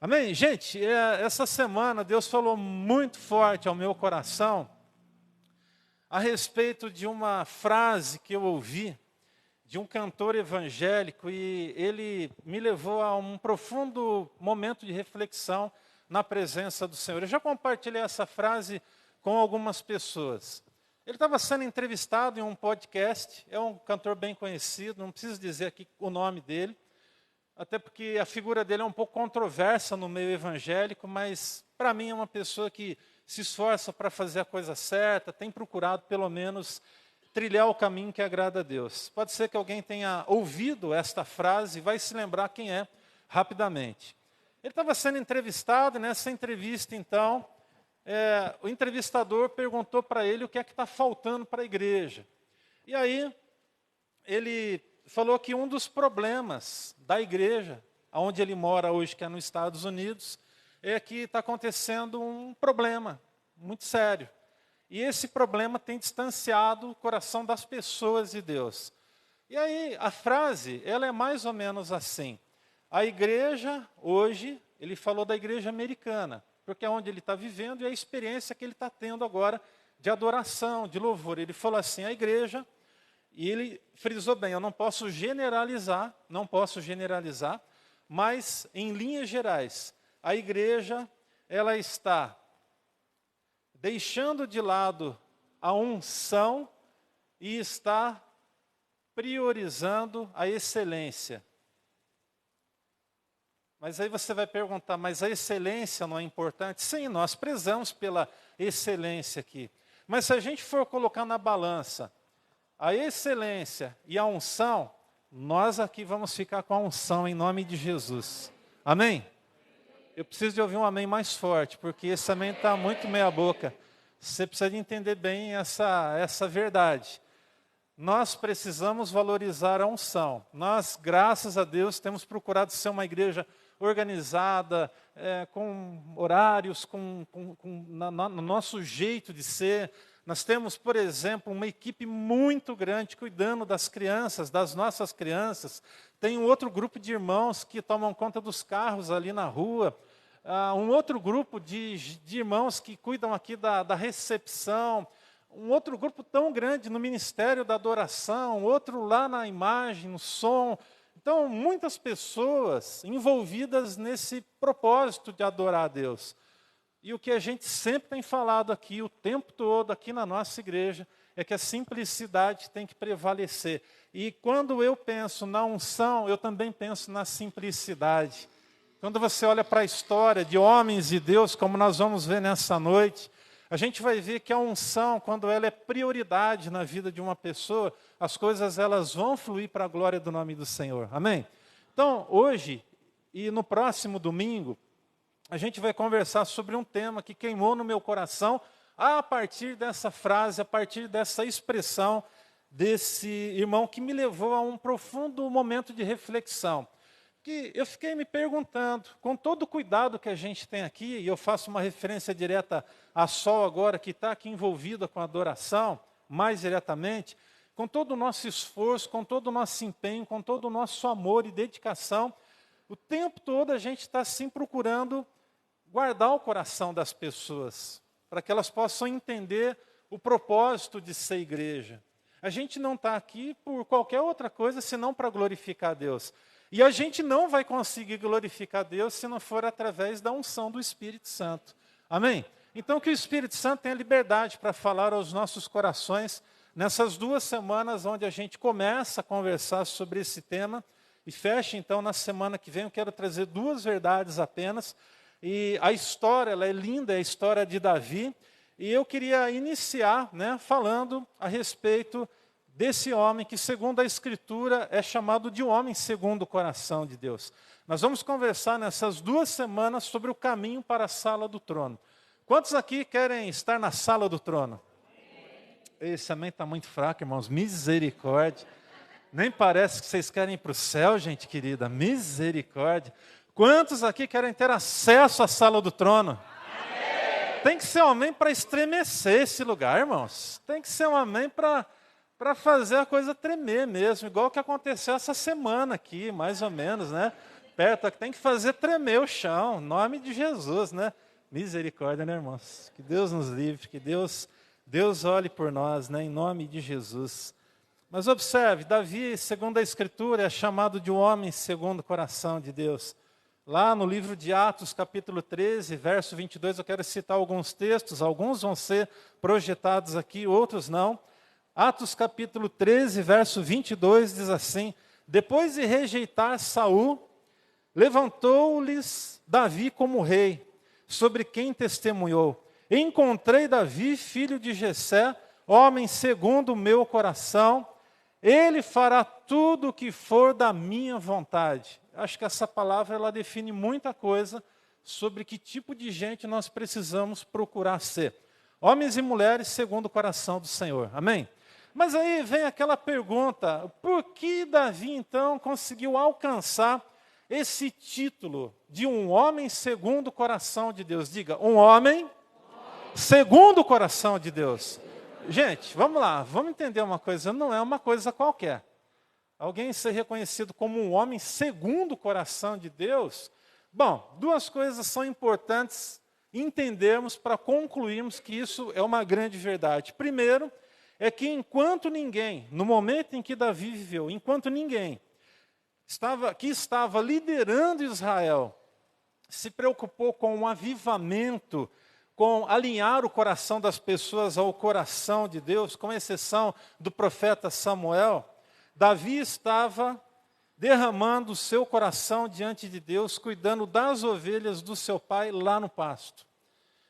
Amém? Gente, essa semana Deus falou muito forte ao meu coração a respeito de uma frase que eu ouvi de um cantor evangélico e ele me levou a um profundo momento de reflexão na presença do Senhor. Eu já compartilhei essa frase com algumas pessoas. Ele estava sendo entrevistado em um podcast, é um cantor bem conhecido, não preciso dizer aqui o nome dele, até porque a figura dele é um pouco controversa no meio evangélico, mas para mim é uma pessoa que se esforça para fazer a coisa certa, tem procurado pelo menos trilhar o caminho que agrada a Deus. Pode ser que alguém tenha ouvido esta frase e vai se lembrar quem é rapidamente. Ele estava sendo entrevistado, e nessa entrevista então, o entrevistador perguntou para ele o que é que está faltando para a igreja. E aí ele falou que um dos problemas da igreja, onde ele mora hoje, que é nos Estados Unidos, é que está acontecendo um problema muito sério. E esse problema tem distanciado o coração das pessoas de Deus. E aí a frase, ela é mais ou menos assim. A igreja hoje, ele falou da igreja americana, porque é onde ele está vivendo e a experiência que ele está tendo agora de adoração, de louvor. Ele falou assim, a igreja... E ele frisou bem, eu não posso generalizar, mas em linhas gerais, a igreja, ela está deixando de lado a unção e está priorizando a excelência. Mas aí você vai perguntar, mas a excelência não é importante? Sim, nós prezamos pela excelência aqui. Mas se a gente for colocar na balança, a excelência e a unção, nós aqui vamos ficar com a unção em nome de Jesus. Amém? Eu preciso de ouvir um amém mais forte, porque esse amém está muito meia boca. Você precisa de entender bem essa verdade. Nós precisamos valorizar a unção. Nós, graças a Deus, temos procurado ser uma igreja organizada, com horários, no nosso jeito de ser. Nós temos, por exemplo, uma equipe muito grande cuidando das crianças, das nossas crianças. Tem um outro grupo de irmãos que tomam conta dos carros ali na rua. Um outro grupo de irmãos que cuidam aqui da recepção. Um outro grupo tão grande no ministério da adoração. Outro lá na imagem, no som. Então, muitas pessoas envolvidas nesse propósito de adorar a Deus. E o que a gente sempre tem falado aqui, o tempo todo, aqui na nossa igreja, é que a simplicidade tem que prevalecer. E quando eu penso na unção, eu também penso na simplicidade. Quando você olha para a história de homens de Deus, como nós vamos ver nessa noite, a gente vai ver que a unção, quando ela é prioridade na vida de uma pessoa, as coisas elas vão fluir para a glória do nome do Senhor. Amém? Então, hoje e no próximo domingo, a gente vai conversar sobre um tema que queimou no meu coração a partir dessa frase, a partir dessa expressão desse irmão que me levou a um profundo momento de reflexão. Que eu fiquei me perguntando, com todo o cuidado que a gente tem aqui, e eu faço uma referência direta a Sol agora, que está aqui envolvida com a adoração, mais diretamente, com todo o nosso esforço, com todo o nosso empenho, com todo o nosso amor e dedicação, o tempo todo a gente está sim procurando guardar o coração das pessoas, para que elas possam entender o propósito de ser igreja. A gente não está aqui por qualquer outra coisa, senão para glorificar a Deus. E a gente não vai conseguir glorificar a Deus se não for através da unção do Espírito Santo. Amém? Então que o Espírito Santo tenha liberdade para falar aos nossos corações, nessas 2 semanas onde a gente começa a conversar sobre esse tema, e fecha então na semana que vem, eu quero trazer 2 verdades apenas. E a história, ela é linda, é a história de Davi. E eu queria iniciar falando a respeito desse homem que, segundo a Escritura, é chamado de homem segundo o coração de Deus. Nós vamos conversar nessas 2 semanas sobre o caminho para a sala do trono. Quantos aqui querem estar na sala do trono? Esse amém está muito fraco, irmãos. Misericórdia. Nem parece que vocês querem ir para o céu, gente querida. Misericórdia. Quantos aqui querem ter acesso à sala do trono? Amém. Tem que ser um amém para estremecer esse lugar, irmãos. Tem que ser um amém para fazer a coisa tremer mesmo, igual que aconteceu essa semana aqui, mais ou menos, né? perto, tem que fazer tremer o chão, em nome de Jesus, né? Misericórdia, né, irmãos? Que Deus nos livre, que Deus olhe por nós, né, em nome de Jesus. Mas observe, Davi, segundo a Escritura, é chamado de um homem segundo o coração de Deus. Lá no livro de Atos, capítulo 13, verso 22, eu quero citar alguns textos, alguns vão ser projetados aqui, outros não. Atos capítulo 13, verso 22, diz assim: depois de rejeitar Saul, levantou-lhes Davi como rei, sobre quem testemunhou: encontrei Davi, filho de Jessé, homem segundo o meu coração, ele fará tudo o que for da minha vontade. Acho que essa palavra ela define muita coisa sobre que tipo de gente nós precisamos procurar ser. Homens e mulheres segundo o coração do Senhor. Amém? Mas aí vem aquela pergunta: por que Davi então conseguiu alcançar esse título de um homem segundo o coração de Deus? Diga, um homem segundo o coração de Deus. Gente, vamos lá, vamos entender uma coisa, não é uma coisa qualquer. Alguém ser reconhecido como um homem segundo o coração de Deus, bom, duas coisas são importantes entendermos para concluirmos que isso é uma grande verdade. Primeiro, é que enquanto ninguém, no momento em que Davi viveu, enquanto ninguém estava liderando Israel, se preocupou com um avivamento, com alinhar o coração das pessoas ao coração de Deus, com exceção do profeta Samuel, Davi estava derramando o seu coração diante de Deus, cuidando das ovelhas do seu pai lá no pasto.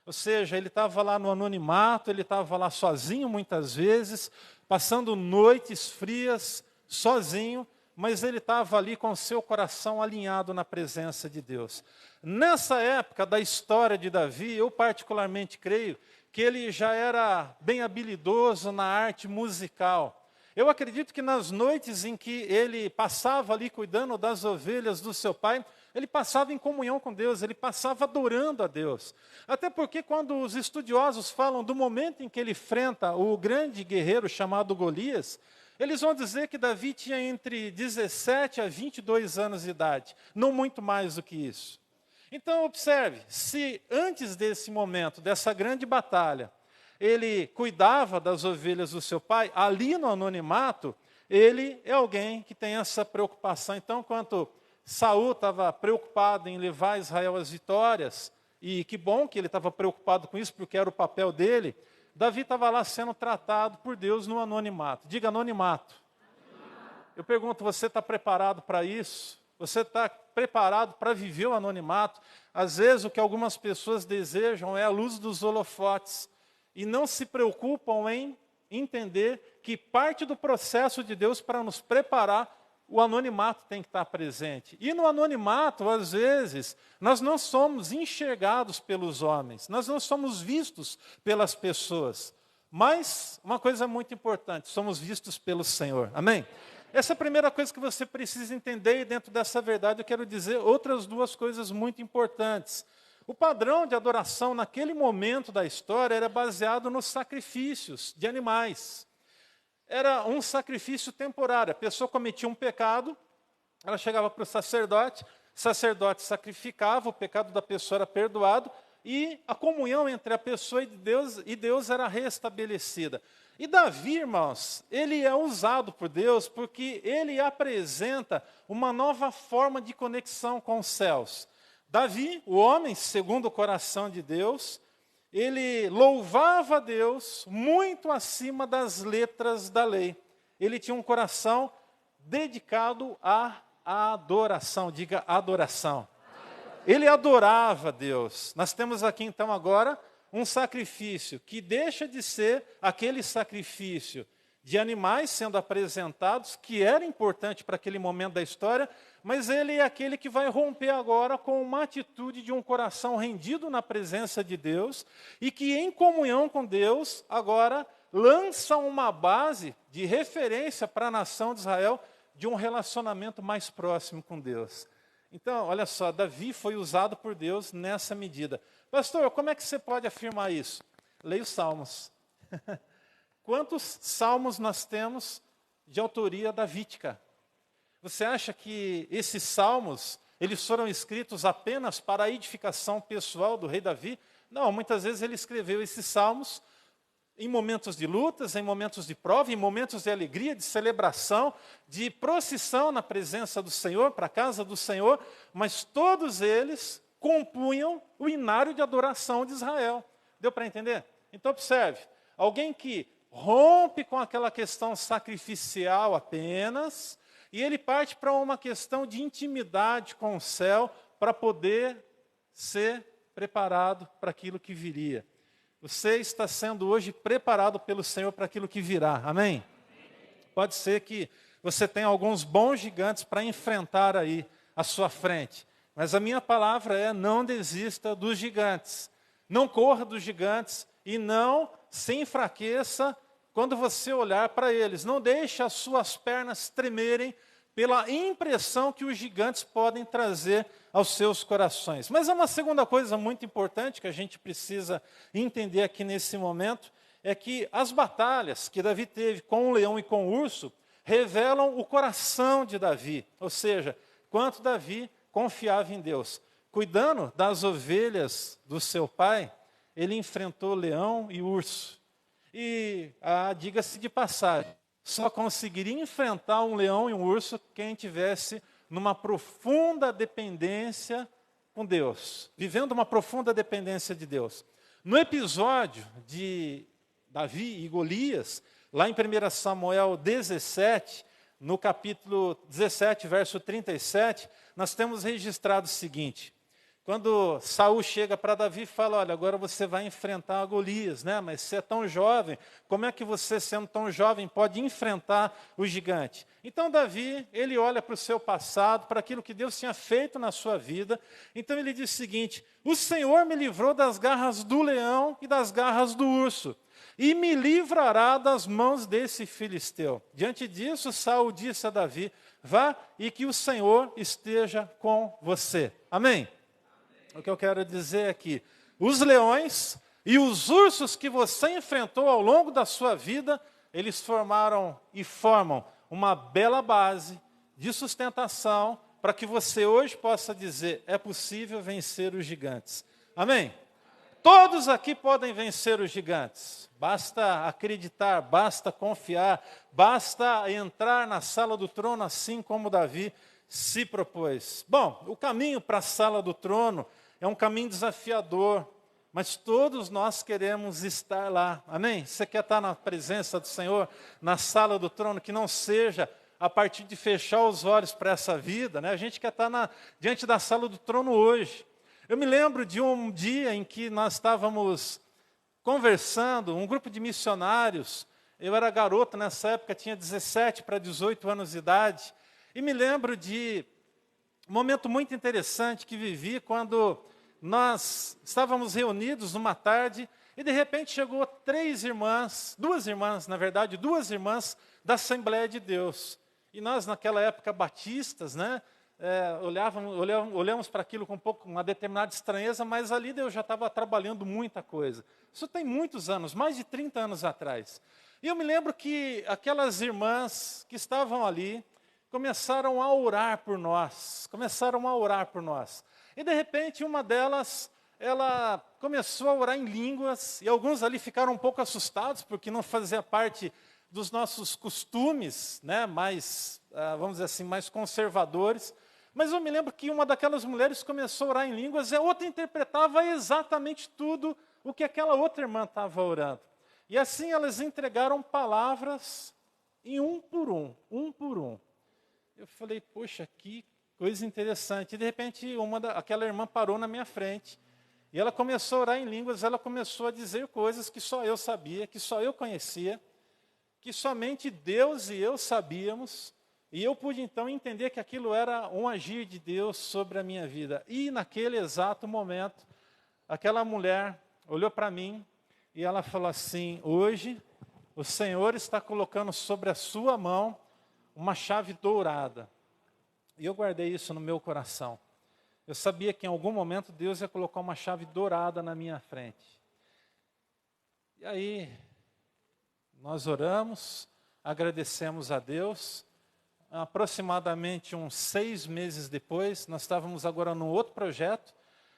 Ou seja, ele estava lá no anonimato, ele estava lá sozinho muitas vezes, passando noites frias, sozinho, mas ele estava ali com o seu coração alinhado na presença de Deus. Nessa época da história de Davi, eu particularmente creio que ele já era bem habilidoso na arte musical. Eu acredito que nas noites em que ele passava ali cuidando das ovelhas do seu pai, ele passava em comunhão com Deus, ele passava adorando a Deus. Até porque quando os estudiosos falam do momento em que ele enfrenta o grande guerreiro chamado Golias, eles vão dizer que Davi tinha entre 17 a 22 anos de idade, não muito mais do que isso. Então observe, se antes desse momento, dessa grande batalha, ele cuidava das ovelhas do seu pai, ali no anonimato, ele é alguém que tem essa preocupação. Então, enquanto Saul estava preocupado em levar Israel às vitórias, e que bom que ele estava preocupado com isso, porque era o papel dele, Davi estava lá sendo tratado por Deus no anonimato. Diga anonimato. Eu pergunto, você está preparado para isso? Você está preparado para viver o anonimato? Às vezes o que algumas pessoas desejam é a luz dos holofotes, e não se preocupam em entender que parte do processo de Deus para nos preparar, o anonimato tem que estar presente. E no anonimato, às vezes, nós não somos enxergados pelos homens, nós não somos vistos pelas pessoas. Mas, uma coisa muito importante, somos vistos pelo Senhor. Amém? Essa é a primeira coisa que você precisa entender, e dentro dessa verdade eu quero dizer outras duas coisas muito importantes. O padrão de adoração naquele momento da história era baseado nos sacrifícios de animais. Era um sacrifício temporário. A pessoa cometia um pecado, ela chegava para o sacerdote sacrificava, o pecado da pessoa era perdoado, e a comunhão entre a pessoa e Deus era restabelecida. E Davi, irmãos, ele é usado por Deus porque ele apresenta uma nova forma de conexão com os céus. Davi, o homem segundo o coração de Deus, ele louvava a Deus muito acima das letras da lei. Ele tinha um coração dedicado à adoração. Diga adoração. Ele adorava a Deus. Nós temos aqui então agora um sacrifício que deixa de ser aquele sacrifício de animais sendo apresentados, que era importante para aquele momento da história, mas ele é aquele que vai romper agora com uma atitude de um coração rendido na presença de Deus, e que em comunhão com Deus, agora lança uma base de referência para a nação de Israel, de um relacionamento mais próximo com Deus. Então, olha só, Davi foi usado por Deus nessa medida. Pastor, como é que você pode afirmar isso? Leia os Salmos. Quantos salmos nós temos de autoria davídica? Você acha que esses salmos, eles foram escritos apenas para a edificação pessoal do rei Davi. Não, muitas vezes ele escreveu esses salmos em momentos de lutas, em momentos de prova, em momentos de alegria, de celebração, de procissão na presença do Senhor, para a casa do Senhor, mas todos eles compunham o inário de adoração de Israel. Deu para entender? Então observe, alguém que rompe com aquela questão sacrificial apenas, e ele parte para uma questão de intimidade com o céu, para poder ser preparado para aquilo que viria. Você está sendo hoje preparado pelo Senhor para aquilo que virá, amém? Pode ser que você tenha alguns bons gigantes para enfrentar aí à sua frente, mas a minha palavra é: não desista dos gigantes, não corra dos gigantes e não se enfraqueça quando você olhar para eles. Não deixe as suas pernas tremerem pela impressão que os gigantes podem trazer aos seus corações. Mas é uma segunda coisa muito importante que a gente precisa entender aqui nesse momento, é que as batalhas que Davi teve com o leão e com o urso revelam o coração de Davi, ou seja, quanto Davi confiava em Deus. Cuidando das ovelhas do seu pai, ele enfrentou leão e urso. E, diga-se de passagem, só conseguiria enfrentar um leão e um urso quem tivesse numa profunda dependência com Deus, vivendo uma profunda dependência de Deus. No episódio de Davi e Golias, lá em 1 Samuel 17, no capítulo 17, verso 37, nós temos registrado o seguinte: quando Saul chega para Davi e fala: olha, agora você vai enfrentar Golias, né? Mas você é tão jovem, como é que você, sendo tão jovem, pode enfrentar o gigante? Então Davi, ele olha para o seu passado, para aquilo que Deus tinha feito na sua vida. Então ele diz o seguinte: o Senhor me livrou das garras do leão e das garras do urso, e me livrará das mãos desse filisteu. Diante disso, Saul disse a Davi: vá e que o Senhor esteja com você. Amém? O que eu quero dizer é que os leões e os ursos que você enfrentou ao longo da sua vida, eles formaram e formam uma bela base de sustentação para que você hoje possa dizer: é possível vencer os gigantes. Amém? Todos aqui podem vencer os gigantes. Basta acreditar, basta confiar, basta entrar na sala do trono assim como Davi se propôs. Bom, o caminho para a sala do trono é um caminho desafiador, mas todos nós queremos estar lá, amém? Você quer estar na presença do Senhor, na sala do trono, que não seja a partir de fechar os olhos para essa vida, né? A gente quer estar diante da sala do trono hoje. Eu me lembro de um dia em que nós estávamos conversando, um grupo de missionários. Eu era garoto nessa época, tinha 17 para 18 anos de idade, e me lembro de um momento muito interessante que vivi quando nós estávamos reunidos numa tarde e de repente chegou duas irmãs da Assembleia de Deus. E nós naquela época batistas, né, olhamos para aquilo com uma determinada estranheza, mas ali Deus já estava trabalhando muita coisa. Isso tem muitos anos, mais de 30 anos atrás. E eu me lembro que aquelas irmãs que estavam ali começaram a orar por nós, E de repente uma delas, ela começou a orar em línguas, e alguns ali ficaram um pouco assustados, porque não fazia parte dos nossos costumes, né, mais, vamos dizer assim, mais conservadores. Mas eu me lembro que uma daquelas mulheres começou a orar em línguas, e a outra interpretava exatamente tudo o que aquela outra irmã estava orando. E assim elas entregaram palavras em um por um. Eu falei: poxa, que coisa interessante. E de repente aquela irmã parou na minha frente, e ela começou a orar em línguas, ela começou a dizer coisas que só eu sabia, que só eu conhecia, que somente Deus e eu sabíamos, e eu pude então entender que aquilo era um agir de Deus sobre a minha vida. E naquele exato momento, aquela mulher olhou para mim e ela falou assim: hoje o Senhor está colocando sobre a sua mão uma chave dourada. E eu guardei isso no meu coração. Eu sabia que em algum momento Deus ia colocar uma chave dourada na minha frente. E aí, nós oramos, agradecemos a Deus. aproximadamente uns 6 meses depois, nós estávamos agora num outro projeto,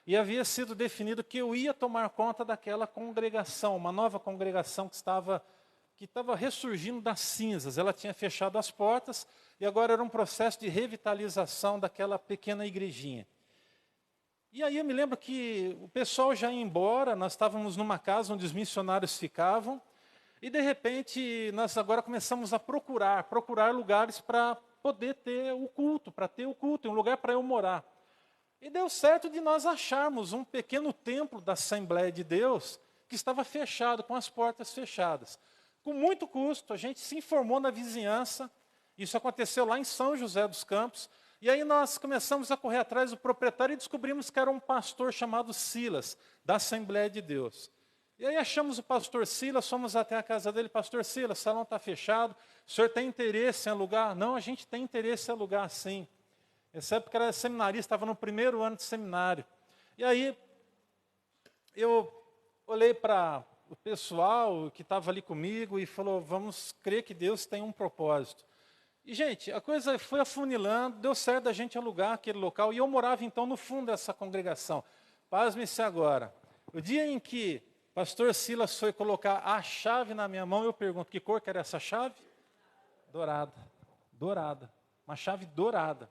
e havia sido definido que eu ia tomar conta daquela congregação, uma nova congregação que estava ressurgindo das cinzas. Ela tinha fechado as portas, e agora era um processo de revitalização daquela pequena igrejinha. E aí eu me lembro que o pessoal já ia embora, nós estávamos numa casa onde os missionários ficavam, e de repente nós agora começamos a procurar lugares para poder ter o culto, um lugar para eu morar. E deu certo de nós acharmos um pequeno templo da Assembleia de Deus que estava fechado, com as portas fechadas. Com muito custo, a gente se informou na vizinhança, isso aconteceu lá em São José dos Campos, e aí nós começamos a correr atrás do proprietário e descobrimos que era um pastor chamado Silas, da Assembleia de Deus. E aí achamos o pastor Silas, fomos até a casa dele. Pastor Silas, o salão está fechado, o senhor tem interesse em alugar? Não, a gente tem interesse em alugar sim. Nessa época era seminarista, estava no primeiro ano de seminário. E aí eu olhei para o pessoal que estava ali comigo e falou, vamos crer que Deus tem um propósito. E, gente, a coisa foi afunilando, deu certo a gente alugar aquele local, e eu morava, então, no fundo dessa congregação. Pasme-se agora. O dia em que o pastor Silas foi colocar a chave na minha mão, eu pergunto, que cor que era essa chave? Dourada. Dourada. Uma chave dourada.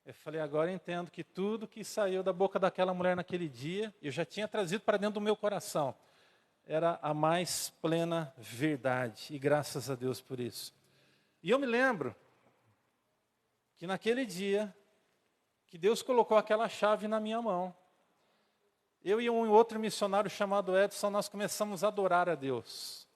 Eu falei, agora eu entendo que tudo que saiu da boca daquela mulher naquele dia, eu já tinha trazido para dentro do meu coração. Era a mais plena verdade, e graças a Deus por isso. E eu me lembro que naquele dia, que Deus colocou aquela chave na minha mão. Eu e um outro missionário chamado Edson, nós começamos a adorar a Deus.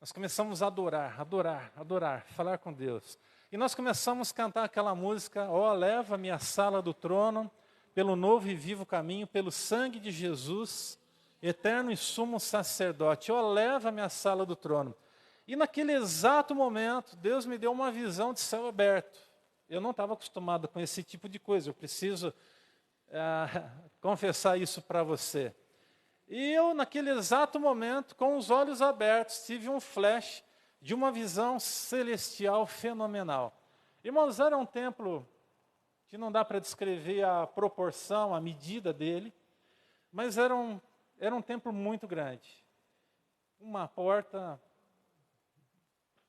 Nós começamos a adorar, falar com Deus. E nós começamos a cantar aquela música, ó, leva-me à sala do trono, pelo novo e vivo caminho, pelo sangue de Jesus, eterno e sumo sacerdote. Ó, leva-me à sala do trono. E naquele exato momento, Deus me deu uma visão de céu aberto. Eu não estava acostumado com esse tipo de coisa, eu preciso confessar isso para você. E eu, naquele exato momento, com os olhos abertos, tive um flash de uma visão celestial fenomenal. Irmãos, era um templo que não dá para descrever a proporção, a medida dele, mas era um templo muito grande. Uma porta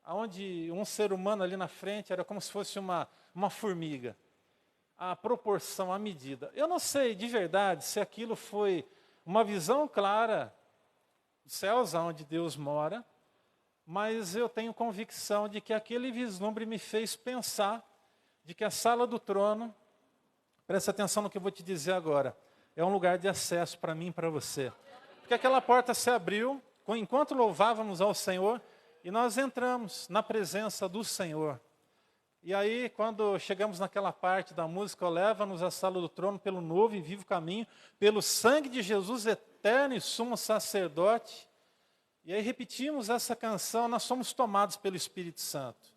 onde um ser humano ali na frente era como se fosse uma formiga. A proporção, a medida. Eu não sei de verdade se aquilo foi uma visão clara dos céus, onde Deus mora, mas eu tenho convicção de que aquele vislumbre me fez pensar de que a sala do trono, presta atenção no que eu vou te dizer agora, é um lugar de acesso para mim e para você. Porque aquela porta se abriu, enquanto louvávamos ao Senhor, e nós entramos na presença do Senhor. E aí, quando chegamos naquela parte da música, leva-nos à sala do trono pelo novo e vivo caminho, pelo sangue de Jesus eterno e sumo sacerdote. E aí repetimos essa canção, nós somos tomados pelo Espírito Santo.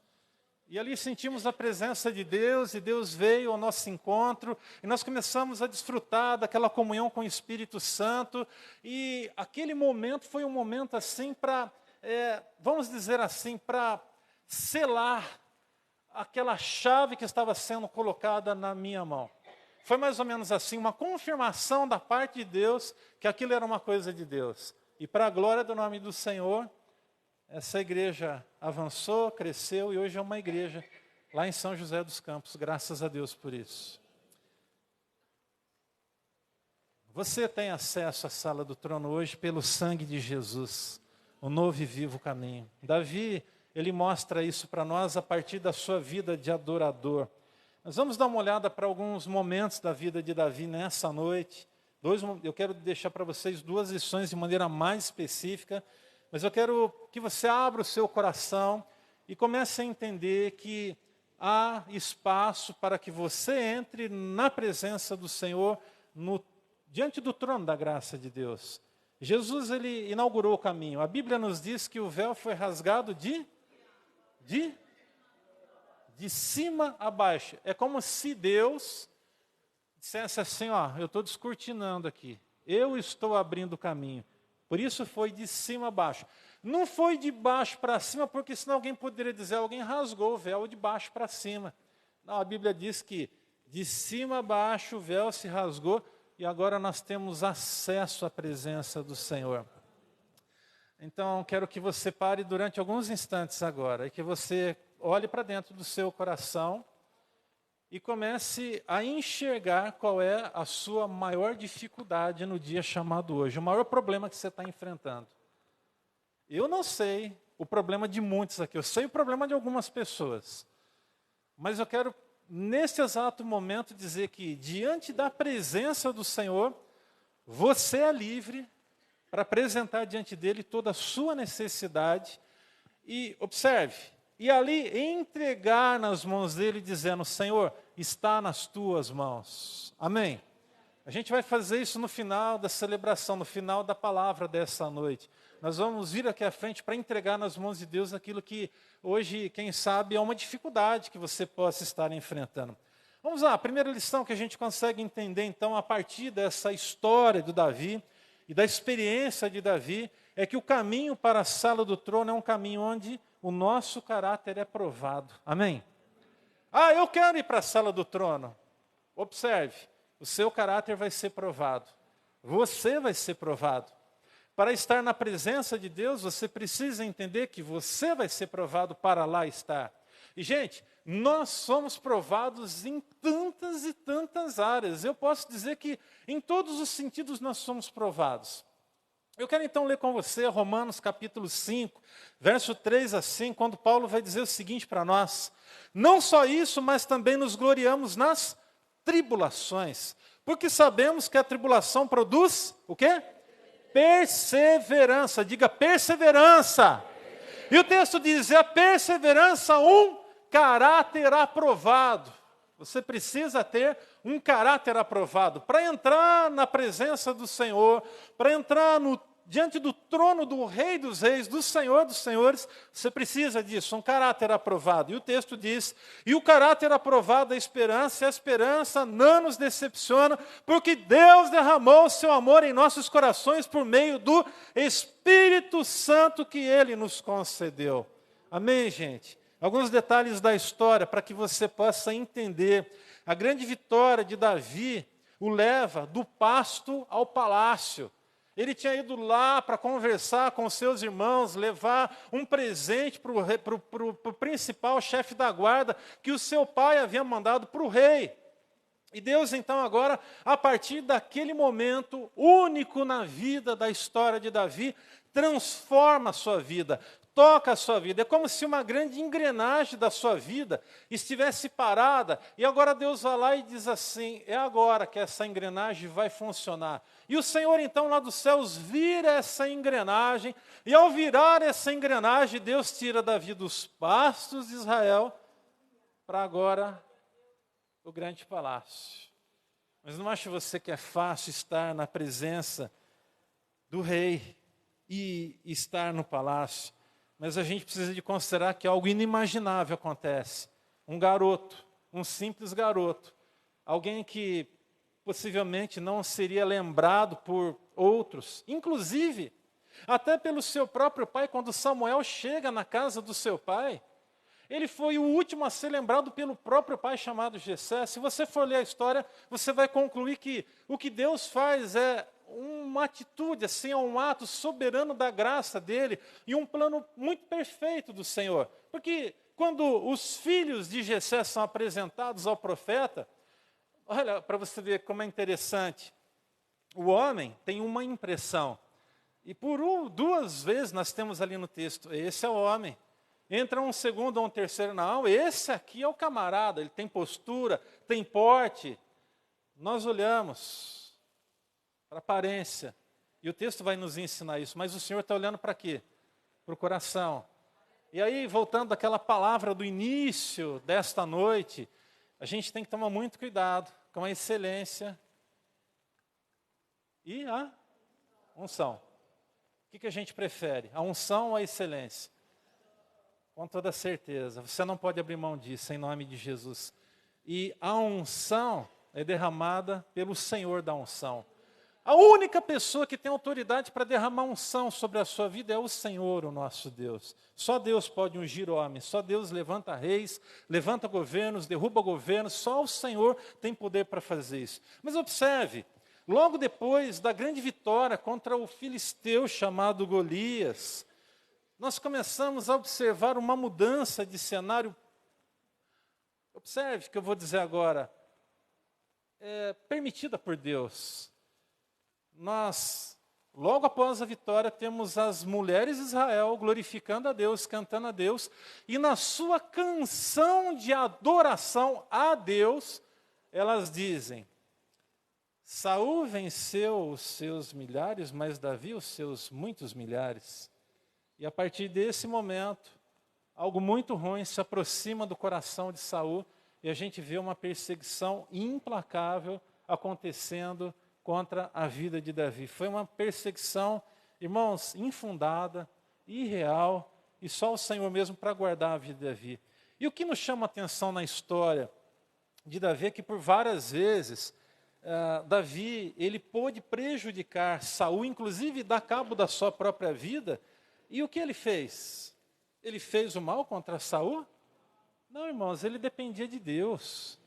E ali sentimos a presença de Deus, e Deus veio ao nosso encontro, e nós começamos a desfrutar daquela comunhão com o Espírito Santo. E aquele momento foi um momento assim para, vamos dizer assim, para selar aquela chave que estava sendo colocada na minha mão. Foi mais ou menos assim, uma confirmação da parte de Deus que aquilo era uma coisa de Deus. E para a glória do nome do Senhor, essa igreja avançou, cresceu e hoje é uma igreja lá em São José dos Campos, graças a Deus por isso. Você tem acesso à sala do trono hoje pelo sangue de Jesus, o novo e vivo caminho. Davi, ele mostra isso para nós a partir da sua vida de adorador. Nós vamos dar uma olhada para alguns momentos da vida de Davi nessa noite. Eu quero deixar para vocês 2 lições de maneira mais específica, mas eu quero que você abra o seu coração e comece a entender que há espaço para que você entre na presença do Senhor, diante do trono da graça de Deus. Jesus, ele inaugurou o caminho. A Bíblia nos diz que o véu foi rasgado de cima a baixo. É como se Deus dissesse assim, ó, eu estou descortinando aqui. Eu estou abrindo o caminho. Por isso foi de cima a baixo. Não foi de baixo para cima, porque senão alguém poderia dizer, alguém rasgou o véu de baixo para cima. Não, a Bíblia diz que de cima a baixo o véu se rasgou e agora nós temos acesso à presença do Senhor. Então, quero que você pare durante alguns instantes agora e que você olhe para dentro do seu coração e comece a enxergar qual é a sua maior dificuldade no dia chamado hoje, o maior problema que você está enfrentando. Eu não sei o problema de muitos aqui, eu sei o problema de algumas pessoas, mas eu quero, nesse exato momento, dizer que, diante da presença do Senhor, você é livre para apresentar diante dele toda a sua necessidade e, observe, e ali entregar nas mãos dele, dizendo, Senhor, está nas tuas mãos. Amém? A gente vai fazer isso no final da celebração, no final da palavra dessa noite. Nós vamos vir aqui à frente para entregar nas mãos de Deus aquilo que hoje, quem sabe, é uma dificuldade que você possa estar enfrentando. Vamos lá, a primeira lição que a gente consegue entender, então, a partir dessa história do Davi e da experiência de Davi, é que o caminho para a sala do trono é um caminho onde o nosso caráter é provado. Amém? Ah, eu quero ir para a sala do trono. Observe, o seu caráter vai ser provado. Você vai ser provado. Para estar na presença de Deus, você precisa entender que você vai ser provado para lá estar. E, gente, nós somos provados em tantas e tantas áreas. Eu posso dizer que em todos os sentidos nós somos provados. Eu quero então ler com você Romanos capítulo 5, verso 3 a 5, quando Paulo vai dizer o seguinte para nós. Não só isso, mas também nos gloriamos nas tribulações, porque sabemos que a tribulação produz o quê? Perseverança. Diga perseverança. E o texto diz, a perseverança um caráter aprovado. Você precisa ter um caráter aprovado para entrar na presença do Senhor, para entrar diante do trono do Rei dos Reis, do Senhor dos Senhores. Você precisa disso, um caráter aprovado. E o texto diz, e o caráter aprovado é esperança, e a esperança não nos decepciona, porque Deus derramou o seu amor em nossos corações por meio do Espírito Santo que Ele nos concedeu. Amém, gente? Alguns detalhes da história para que você possa entender. A grande vitória de Davi o leva do pasto ao palácio. Ele tinha ido lá para conversar com seus irmãos, levar um presente para o principal chefe da guarda, que o seu pai havia mandado para o rei. E Deus, então, agora, a partir daquele momento único na vida da história de Davi, transforma a sua vida, toca a sua vida. É como se uma grande engrenagem da sua vida estivesse parada, e agora Deus vai lá e diz assim, é agora que essa engrenagem vai funcionar. E o Senhor, então, lá dos céus, vira essa engrenagem, e ao virar essa engrenagem, Deus tira Davi dos pastos de Israel, para agora o grande palácio. Mas não acha você que é fácil estar na presença do rei e estar no palácio? Mas a gente precisa de considerar que algo inimaginável acontece. Um garoto, um simples garoto, alguém que possivelmente não seria lembrado por outros, inclusive até pelo seu próprio pai, quando Samuel chega na casa do seu pai, ele foi o último a ser lembrado pelo próprio pai chamado Jessé. Se você for ler a história, você vai concluir que o que Deus faz é uma atitude, assim, é um ato soberano da graça dele e um plano muito perfeito do Senhor. Porque quando os filhos de Jessé são apresentados ao profeta, olha, para você ver como é interessante, o homem tem uma impressão, e por duas vezes nós temos ali no texto, esse é o homem. Entra um segundo ou um terceiro, não, esse aqui é o camarada, ele tem postura, tem porte. Nós olhamos para a aparência, e o texto vai nos ensinar isso, mas o Senhor está olhando para quê? Para o coração. E aí, voltando àquela palavra do início desta noite, a gente tem que tomar muito cuidado com a excelência e a unção. O que a gente prefere, a unção ou a excelência? Com toda certeza, você não pode abrir mão disso, em nome de Jesus. E a unção é derramada pelo Senhor da unção. A única pessoa que tem autoridade para derramar unção sobre a sua vida é o Senhor, o nosso Deus. Só Deus pode ungir homens, só Deus levanta reis, levanta governos, derruba governos, só o Senhor tem poder para fazer isso. Mas observe, logo depois da grande vitória contra o filisteu chamado Golias, nós começamos a observar uma mudança de cenário. Observe o que eu vou dizer agora, permitida por Deus. Nós, logo após a vitória, temos as mulheres de Israel glorificando a Deus, cantando a Deus, e na sua canção de adoração a Deus, elas dizem: Saul venceu os seus milhares, mas Davi os seus muitos milhares. E a partir desse momento, algo muito ruim se aproxima do coração de Saul, e a gente vê uma perseguição implacável acontecendo contra a vida de Davi. Foi uma perseguição, irmãos, infundada, irreal, e só o Senhor mesmo para guardar a vida de Davi. E o que nos chama a atenção na história de Davi é que por várias vezes, Davi, ele pôde prejudicar Saul, inclusive dar cabo da sua própria vida. E o que ele fez? Ele fez o mal contra Saul? Não, irmãos, ele dependia de Deus.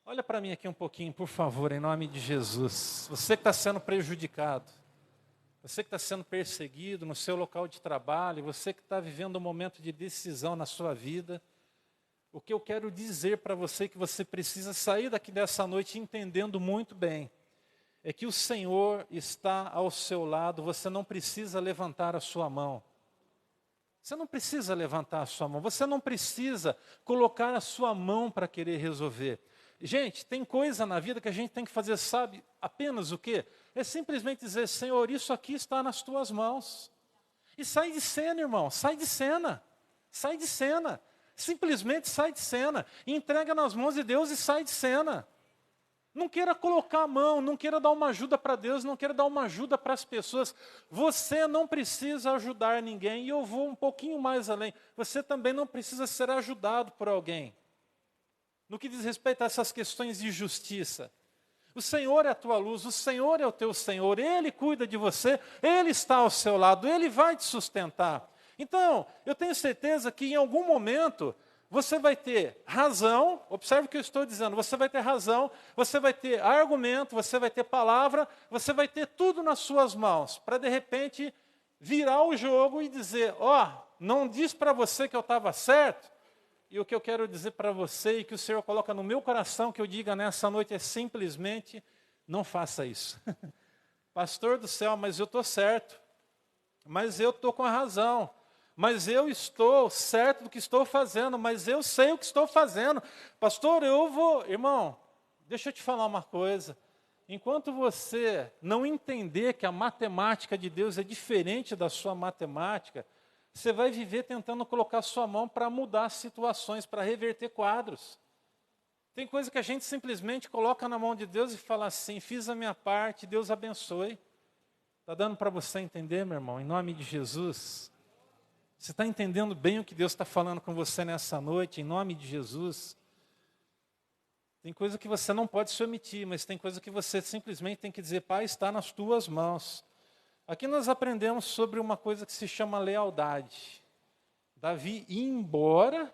Olha para mim aqui um pouquinho, por favor, em nome de Jesus. Você que está sendo prejudicado, você que está sendo perseguido no seu local de trabalho, você que está vivendo um momento de decisão na sua vida, o que eu quero dizer para você que você precisa sair daqui dessa noite entendendo muito bem, é que o Senhor está ao seu lado, você não precisa levantar a sua mão. Você não precisa levantar a sua mão, você não precisa colocar a sua mão para querer resolver. Gente, tem coisa na vida que a gente tem que fazer, sabe, apenas o quê? É simplesmente dizer: Senhor, isso aqui está nas tuas mãos. E sai de cena, irmão, sai de cena. Sai de cena. Simplesmente sai de cena. Entrega nas mãos de Deus e sai de cena. Não queira colocar a mão, não queira dar uma ajuda para Deus, não queira dar uma ajuda para as pessoas. Você não precisa ajudar ninguém, e eu vou um pouquinho mais além. Você também não precisa ser ajudado por alguém. No que diz respeito a essas questões de justiça, o Senhor é a tua luz, o Senhor é o teu Senhor, Ele cuida de você, Ele está ao seu lado, Ele vai te sustentar. Então, eu tenho certeza que em algum momento você vai ter razão, observe o que eu estou dizendo, você vai ter razão, você vai ter argumento, você vai ter palavra, você vai ter tudo nas suas mãos, para de repente virar o jogo e dizer: não diz para você que eu estava certo. E o que eu quero dizer para você e que o Senhor coloca no meu coração que eu diga nessa noite é simplesmente: não faça isso. Pastor do céu, mas eu estou certo, mas eu estou com a razão, mas eu estou certo do que estou fazendo, mas eu sei o que estou fazendo. Pastor, eu vou... Irmão, deixa eu te falar uma coisa. Enquanto você não entender que a matemática de Deus é diferente da sua matemática, você vai viver tentando colocar sua mão para mudar situações, para reverter quadros. Tem coisa que a gente simplesmente coloca na mão de Deus e fala assim: fiz a minha parte, Deus abençoe. Está dando para você entender, meu irmão, em nome de Jesus? Você está entendendo bem o que Deus está falando com você nessa noite, em nome de Jesus? Tem coisa que você não pode se omitir, mas tem coisa que você simplesmente tem que dizer: Pai, está nas tuas mãos. Aqui nós aprendemos sobre uma coisa que se chama lealdade. Davi, embora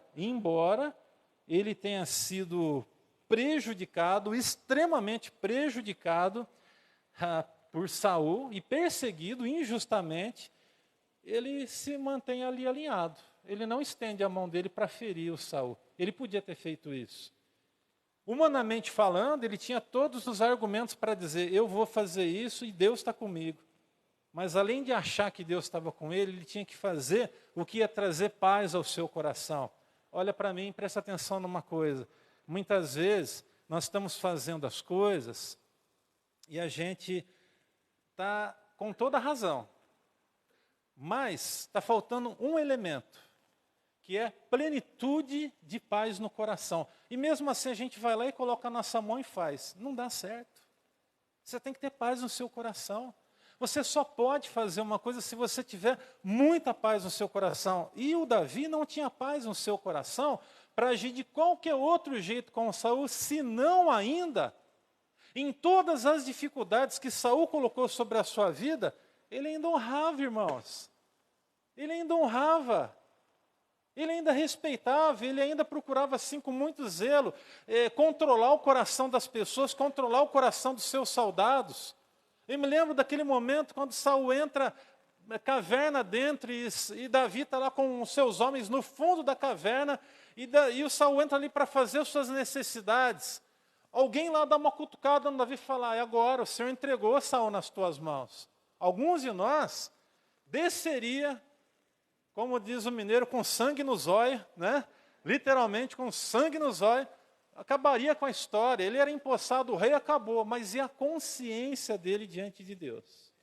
ele tenha sido prejudicado, extremamente prejudicado por Saul e perseguido injustamente, ele se mantém ali alinhado. Ele não estende a mão dele para ferir o Saul. Ele podia ter feito isso. Humanamente falando, ele tinha todos os argumentos para dizer: eu vou fazer isso e Deus está comigo. Mas além de achar que Deus estava com ele, ele tinha que fazer o que ia trazer paz ao seu coração. Olha para mim, presta atenção numa coisa. Muitas vezes nós estamos fazendo as coisas e a gente está com toda a razão. Mas está faltando um elemento, que é plenitude de paz no coração. E mesmo assim a gente vai lá e coloca a nossa mão e faz. Não dá certo. Você tem que ter paz no seu coração. Você só pode fazer uma coisa se você tiver muita paz no seu coração. E o Davi não tinha paz no seu coração para agir de qualquer outro jeito com Saul, senão ainda Em todas as dificuldades que Saul colocou sobre a sua vida, ele ainda honrava, irmãos. Ele ainda honrava. Ele ainda respeitava, ele ainda procurava, assim, com muito zelo, controlar o coração das pessoas, controlar o coração dos seus soldados. Eu me lembro daquele momento quando Saul entra na caverna dentro e Davi está lá com os seus homens no fundo da caverna e o Saul entra ali para fazer as suas necessidades. Alguém lá dá uma cutucada no Davi e fala, é agora, o Senhor entregou Saul nas tuas mãos. Alguns de nós desceria, como diz o mineiro, com sangue nos olhos, né? Literalmente com sangue nos olhos, acabaria com a história. Ele era empossado, o rei acabou, mas e a consciência dele diante de Deus?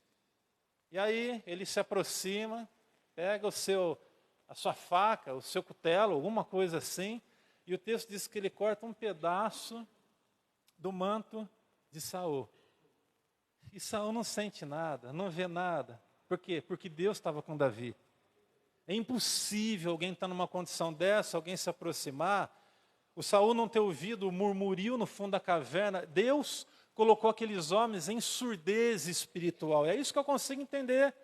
E aí ele se aproxima, pega a sua faca, o seu cutelo, alguma coisa assim, e o texto diz que ele corta um pedaço do manto de Saul. E Saul não sente nada, não vê nada. Por quê? Porque Deus estava com Davi. É impossível alguém estar numa condição dessa, alguém se aproximar, o Saul não ter ouvido o murmurio no fundo da caverna. Deus colocou aqueles homens em surdez espiritual. É isso que eu consigo entender.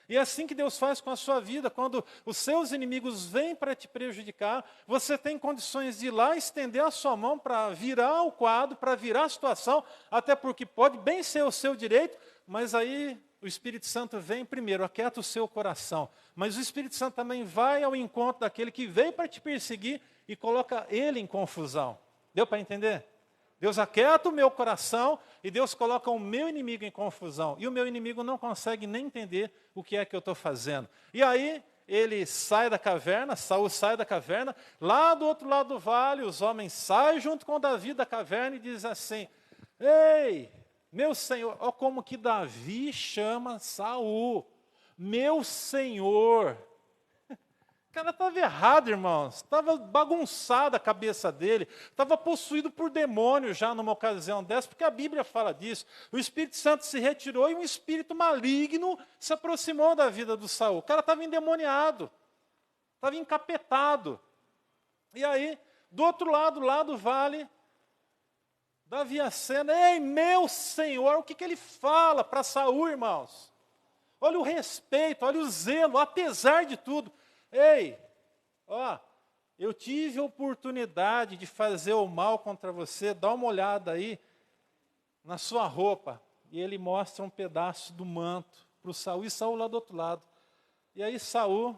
E é assim que Deus faz com a sua vida. Quando os seus inimigos vêm para te prejudicar, você tem condições de ir lá, estender a sua mão para virar o quadro, para virar a situação, até porque pode bem ser o seu direito, mas aí o Espírito Santo vem primeiro, aquieta o seu coração. Mas o Espírito Santo também vai ao encontro daquele que veio para te perseguir e coloca ele em confusão. Deu para entender? Deus aquieta o meu coração e Deus coloca o meu inimigo em confusão. E o meu inimigo não consegue nem entender o que é que eu estou fazendo. E aí ele sai da caverna, Saul sai da caverna, lá do outro lado do vale, os homens saem junto com Davi da caverna e dizem assim, ei, meu senhor, olha como que Davi chama Saul, meu senhor. O cara estava errado, irmãos, estava bagunçada a cabeça dele, estava possuído por demônio já numa ocasião dessa, porque a Bíblia fala disso. O Espírito Santo se retirou e um espírito maligno se aproximou da vida do Saul. O cara estava endemoniado, estava encapetado. E aí, do outro lado, lá do vale, Davi acena, ei, meu senhor, o que ele fala para Saul, irmãos? Olha o respeito, olha o zelo, apesar de tudo. Ei, eu tive a oportunidade de fazer o mal contra você, dá uma olhada aí na sua roupa. E ele mostra um pedaço do manto para o Saul, e Saul lá do outro lado. E aí Saul,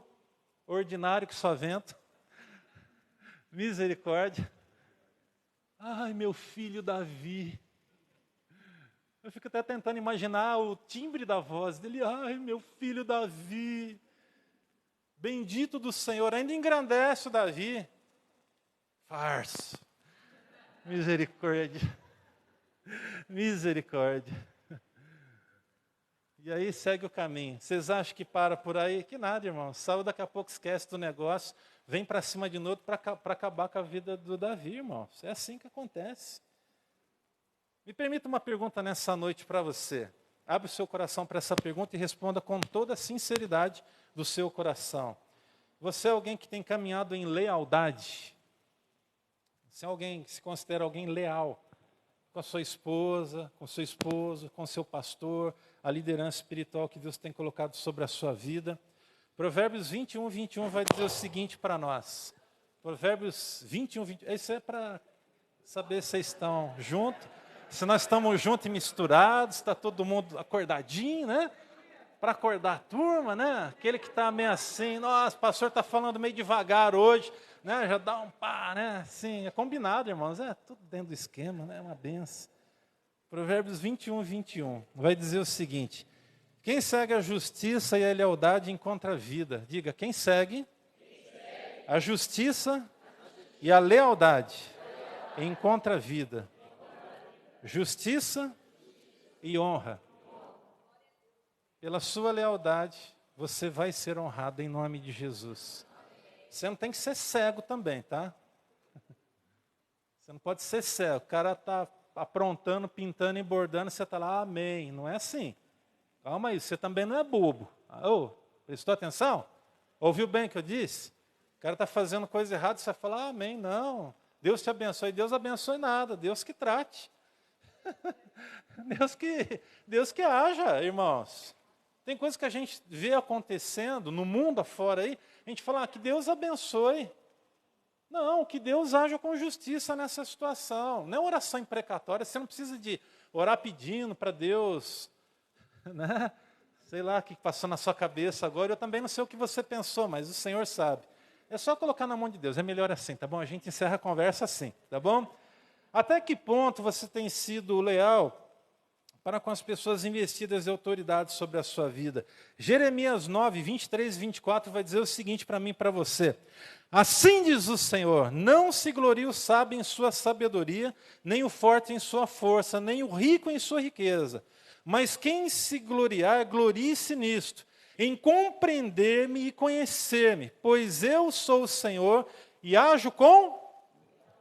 ordinário que só vento, misericórdia. Ai, meu filho Davi. Eu fico até tentando imaginar o timbre da voz dele. Ai, meu filho Davi. Bendito do Senhor, ainda engrandece o Davi. Farso. Misericórdia. Misericórdia. E aí segue o caminho. Vocês acham que para por aí? Que nada, irmão. Saul daqui a pouco esquece do negócio, vem para cima de novo para acabar com a vida do Davi, irmão. É assim que acontece. Me permita uma pergunta nessa noite para você. Abre o seu coração para essa pergunta e responda com toda a sinceridade do seu coração. Você é alguém que tem caminhado em lealdade? Você é alguém que se considera alguém leal com a sua esposa, com o seu esposo, com o seu pastor, a liderança espiritual que Deus tem colocado sobre a sua vida? Provérbios 21 vai dizer o seguinte para nós. Provérbios 21. Isso é para saber se vocês estão juntos, se nós estamos juntos e misturados, está todo mundo acordadinho, né? Para acordar a turma, né? Aquele que está meio assim, nossa, o pastor está falando meio devagar hoje, né? Já dá um pá, né? Assim, é combinado, irmãos, é tudo dentro do esquema, né? É uma benção. Provérbios 21 vai dizer o seguinte: quem segue a justiça e a lealdade encontra a vida. Diga, quem segue a justiça e a lealdade encontra a vida. Justiça e honra. Pela sua lealdade, você vai ser honrado em nome de Jesus. Você não tem que ser cego também, tá? Você não pode ser cego. O cara está aprontando, pintando e bordando, você está lá, amém. Não é assim. Calma aí, você também não é bobo. Prestou atenção? Ouviu bem o que eu disse? O cara está fazendo coisa errada, você vai falar, amém. Não, Deus te abençoe. Deus abençoe nada, Deus que trate. Deus que haja, irmãos. Tem coisas que a gente vê acontecendo no mundo afora aí, a gente fala, que Deus abençoe. Não, que Deus haja com justiça nessa situação. Não é oração imprecatória, você não precisa de orar pedindo para Deus, né? Sei lá o que passou na sua cabeça agora, eu também não sei o que você pensou, mas o Senhor sabe. É só colocar na mão de Deus, é melhor assim, tá bom? A gente encerra a conversa assim, tá bom? Até que ponto você tem sido leal para com as pessoas investidas de autoridade sobre a sua vida? Jeremias 9, 23 e 24 vai dizer o seguinte para mim e para você. Assim diz o Senhor, não se glorie o sábio em sua sabedoria, nem o forte em sua força, nem o rico em sua riqueza. Mas quem se gloriar, glorie-se nisto, em compreender-me e conhecer-me, pois eu sou o Senhor e ajo com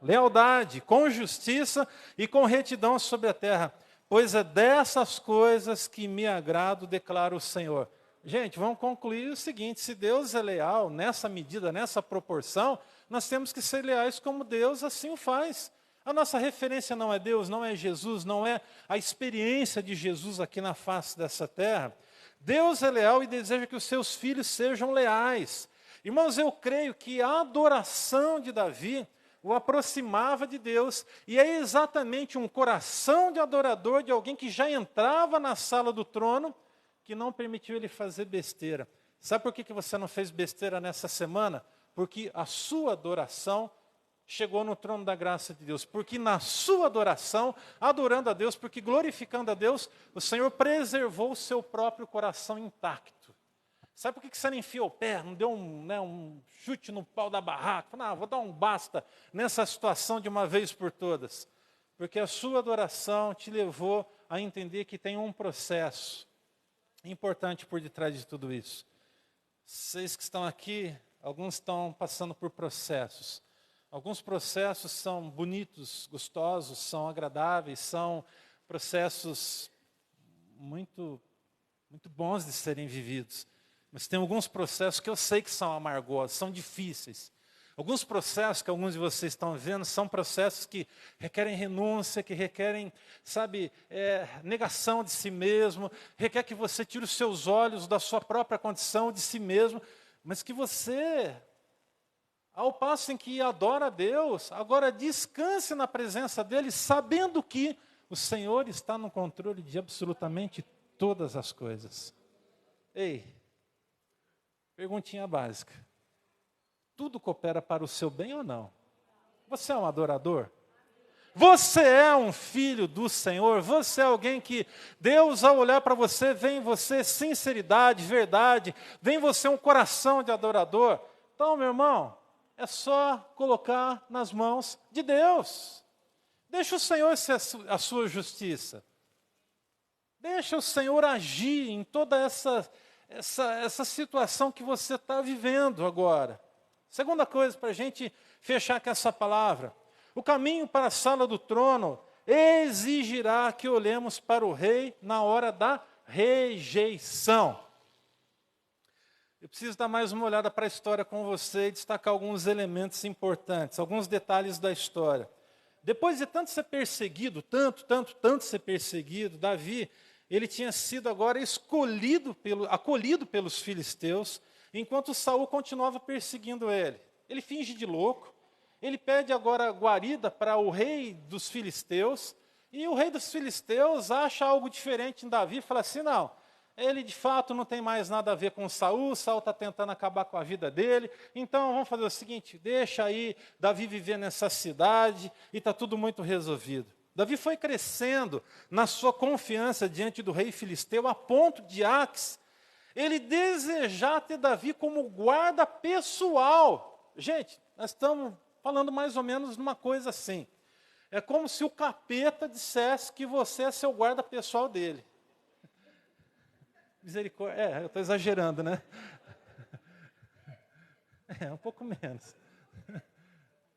lealdade, com justiça e com retidão sobre a terra. Pois é dessas coisas que me agrado, declara o Senhor. Gente, vamos concluir o seguinte, se Deus é leal nessa medida, nessa proporção, nós temos que ser leais como Deus assim o faz. A nossa referência não é Deus, não é Jesus, não é a experiência de Jesus aqui na face dessa terra. Deus é leal e deseja que os seus filhos sejam leais. Irmãos, eu creio que a adoração de Davi o aproximava de Deus, e é exatamente um coração de adorador, de alguém que já entrava na sala do trono, que não permitiu ele fazer besteira. Sabe por que você não fez besteira nessa semana? Porque a sua adoração chegou no trono da graça de Deus. Porque na sua adoração, adorando a Deus, porque glorificando a Deus, o Senhor preservou o seu próprio coração intacto. Sabe por que você não enfiou o pé, não deu um chute no pau da barraca? Não, vou dar um basta nessa situação de uma vez por todas. Porque a sua adoração te levou a entender que tem um processo importante por detrás de tudo isso. Vocês que estão aqui, alguns estão passando por processos. Alguns processos são bonitos, gostosos, são agradáveis, são processos muito bons de serem vividos. Mas tem alguns processos que eu sei que são amargosos, são difíceis. Alguns processos que alguns de vocês estão vendo são processos que requerem renúncia, que requerem, negação de si mesmo, requer que você tire os seus olhos da sua própria condição de si mesmo, mas que você, ao passo em que adora a Deus, agora descanse na presença dEle, sabendo que o Senhor está no controle de absolutamente todas as coisas. Ei, perguntinha básica. Tudo coopera para o seu bem ou não? Você é um adorador? Você é um filho do Senhor? Você é alguém que Deus, ao olhar para você, vê em você sinceridade, verdade, vê em você um coração de adorador? Então, meu irmão, é só colocar nas mãos de Deus. Deixa o Senhor ser a sua justiça. Deixa o Senhor agir em toda essa situação que você está vivendo agora. Segunda coisa, para a gente fechar com essa palavra. O caminho para a sala do trono exigirá que olhemos para o rei na hora da rejeição. Eu preciso dar mais uma olhada para a história com você e destacar alguns elementos importantes, alguns detalhes da história. Depois de tanto ser perseguido, tanto ser perseguido, Davi, ele tinha sido agora acolhido pelos filisteus, enquanto Saul continuava perseguindo ele. Ele finge de louco, ele pede agora guarida para o rei dos filisteus, e o rei dos filisteus acha algo diferente em Davi, fala assim, não, ele de fato não tem mais nada a ver com Saul está tentando acabar com a vida dele, então vamos fazer o seguinte, deixa aí Davi viver nessa cidade, e está tudo muito resolvido. Davi foi crescendo na sua confiança diante do rei filisteu, a ponto de Aques, ele desejar ter Davi como guarda pessoal. Gente, nós estamos falando mais ou menos de uma coisa assim. É como se o capeta dissesse que você é seu guarda pessoal dele. Misericórdia. Eu estou exagerando, né? Um pouco menos.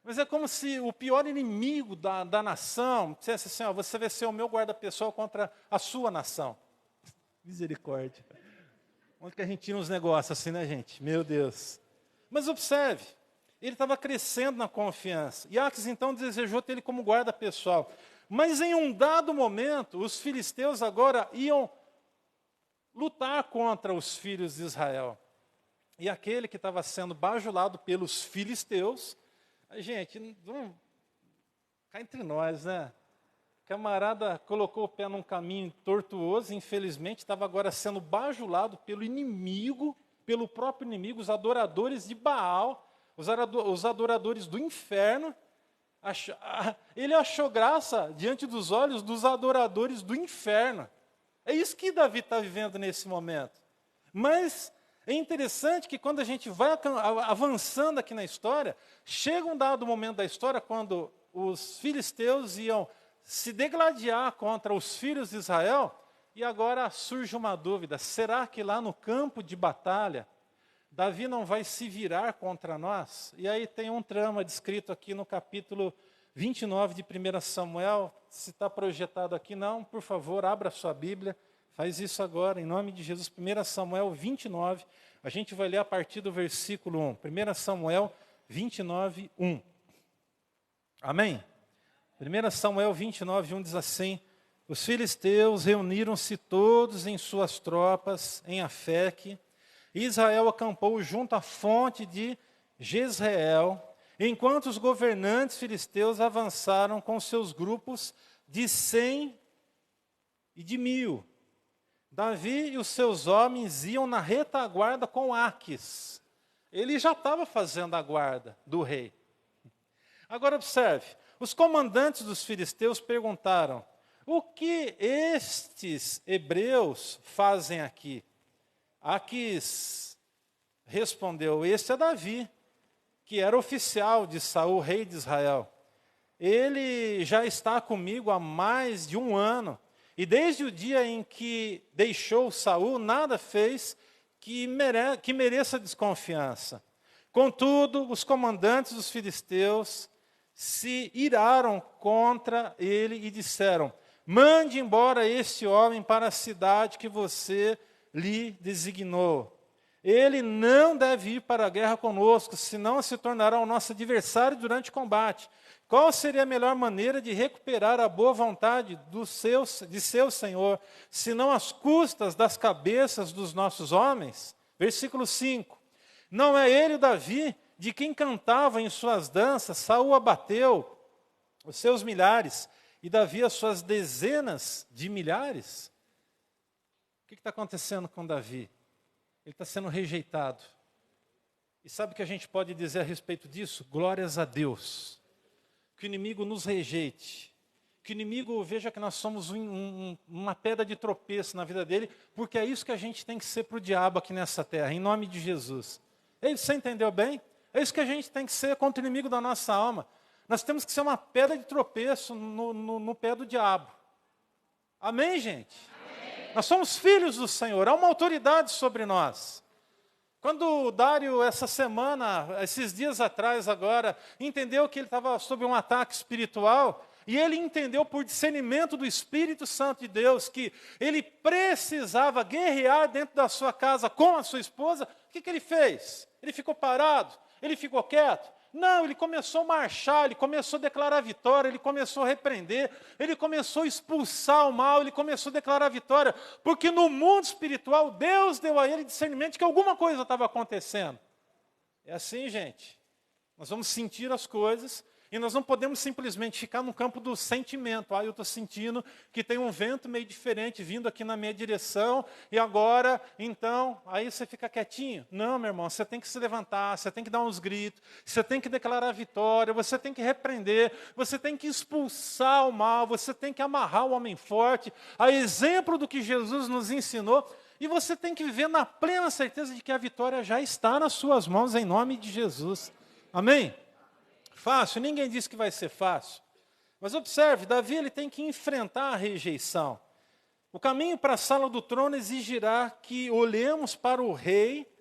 Mas é como se o pior inimigo da nação dissesse assim, você vai ser o meu guarda pessoal contra a sua nação. Misericórdia. Onde que a gente tira uns negócios assim, né, gente? Meu Deus. Mas observe, ele estava crescendo na confiança. E Aques, então, desejou ter ele como guarda pessoal. Mas em um dado momento, os filisteus agora iam lutar contra os filhos de Israel. E aquele que estava sendo bajulado pelos filisteus, gente, vamos cá entre nós, né? O camarada colocou o pé num caminho tortuoso, infelizmente, estava agora sendo bajulado pelo inimigo, pelo próprio inimigo, os adoradores de Baal, os adoradores do inferno. Ele achou graça diante dos olhos dos adoradores do inferno. É isso que Davi está vivendo nesse momento. Mas é interessante que quando a gente vai avançando aqui na história, chega um dado momento da história quando os filisteus iam se degladiar contra os filhos de Israel, e agora surge uma dúvida: será que lá no campo de batalha, Davi não vai se virar contra nós? E aí tem um trama descrito aqui no capítulo 29 de 1 Samuel. Se está projetado aqui, não, por favor, abra sua Bíblia, faz isso agora, em nome de Jesus. 1 Samuel 29, a gente vai ler a partir do versículo 1. 1 Samuel 29, 1. Amém? 1 Samuel 29, 1 diz assim: os filisteus reuniram-se todos em suas tropas em Afeque, e Israel acampou junto à fonte de Jezreel, enquanto os governantes filisteus avançaram com seus grupos de 100 e de 1000. Davi e os seus homens iam na retaguarda com Aquis. Ele já estava fazendo a guarda do rei. Agora observe, os comandantes dos filisteus perguntaram: o que estes hebreus fazem aqui? Aquis respondeu: este é Davi, que era oficial de Saul, rei de Israel. Ele já está comigo há mais de 1 ano, e desde o dia em que deixou Saul, nada fez que mereça desconfiança. Contudo, os comandantes dos filisteus se iraram contra ele e disseram: mande embora este homem para a cidade que você lhe designou. Ele não deve ir para a guerra conosco, senão se tornará o nosso adversário durante o combate. Qual seria a melhor maneira de recuperar a boa vontade de seu senhor, senão às custas das cabeças dos nossos homens? Versículo 5. Não é ele, Davi, de quem cantava em suas danças? Saul abateu os seus milhares e Davi as suas dezenas de milhares? O que está acontecendo com Davi? Ele está sendo rejeitado. E sabe o que a gente pode dizer a respeito disso? Glórias a Deus. Que o inimigo nos rejeite. Que o inimigo veja que nós somos uma pedra de tropeço na vida dele, porque é isso que a gente tem que ser para o diabo aqui nessa terra, em nome de Jesus. Você entendeu bem? É isso que a gente tem que ser contra o inimigo da nossa alma. Nós temos que ser uma pedra de tropeço no pé do diabo. Amém, gente? Nós somos filhos do Senhor, há uma autoridade sobre nós. Quando o Dário, essa semana, esses dias atrás agora, entendeu que ele estava sob um ataque espiritual, e ele entendeu por discernimento do Espírito Santo de Deus que ele precisava guerrear dentro da sua casa com a sua esposa, o que ele fez? Ele ficou parado? Ele ficou quieto? Não, ele começou a marchar, ele começou a declarar vitória, ele começou a repreender, ele começou a expulsar o mal, ele começou a declarar vitória, porque no mundo espiritual, Deus deu a ele discernimento de que alguma coisa estava acontecendo. É assim, gente. Nós vamos sentir as coisas, e nós não podemos simplesmente ficar no campo do sentimento. Eu estou sentindo que tem um vento meio diferente vindo aqui na minha direção, e agora, então, aí você fica quietinho. Não, meu irmão, você tem que se levantar, você tem que dar uns gritos, você tem que declarar vitória, você tem que repreender, você tem que expulsar o mal, você tem que amarrar o homem forte, a exemplo do que Jesus nos ensinou, e você tem que viver na plena certeza de que a vitória já está nas suas mãos, em nome de Jesus. Amém? Fácil? Ninguém disse que vai ser fácil. Mas observe, Davi ele tem que enfrentar a rejeição. O caminho para a sala do trono exigirá que olhemos para o rei